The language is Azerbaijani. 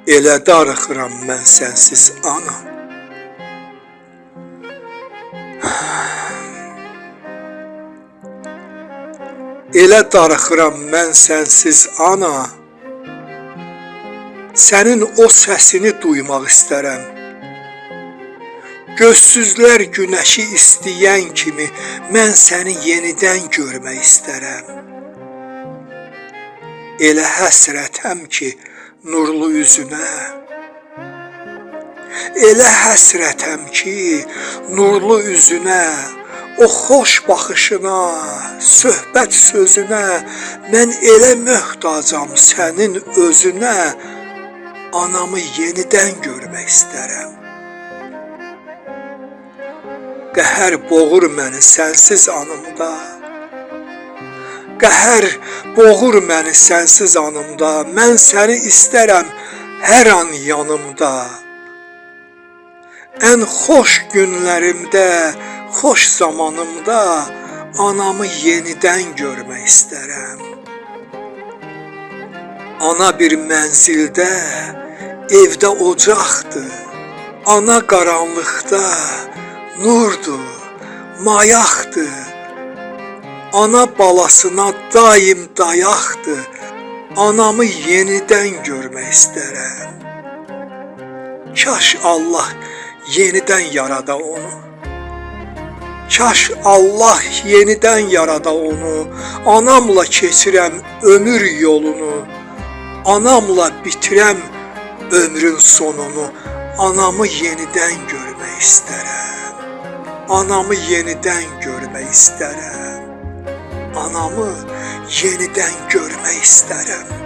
Elə darıxıram mən sənsiz ana. Elə darıxıram mən sənsiz ana. Sənin o səsini duymaq istərəm. Gözsüzlər günəşi istəyən kimi mən səni yenidən görmək istərəm. Elə həsrətəm ki nurlu üzünə. Elə həsrətəm ki nurlu üzünə, o xoş baxışına, söhbət sözünə, mən elə möhtacam sənin özünə, anamı yenidən görmək istərəm. Qəhər boğur məni sənsiz anımda. Qəhər boğur məni sənsiz anımda. Mən səni istərəm hər an yanımda. Ən xoş günlərimdə, xoş zamanımda anamı yenidən görmək istərəm. Ana bir mənzildə, evdə ocaqdır. Ana qaranlıqda nurdur, mayaqdır. Ana balasına daim dayaqdır. Anamı yenidən görmək istərəm. Kaş Allah yenidən yarada onu. Kaş Allah yenidən yarada onu. Anamla keçirəm ömür yolunu. Anamla bitirəm ömrün sonunu. Anamı yenidən görmək istərəm. Anamı yenidən görmək istərəm. Anamı yenidən görmək istərəm.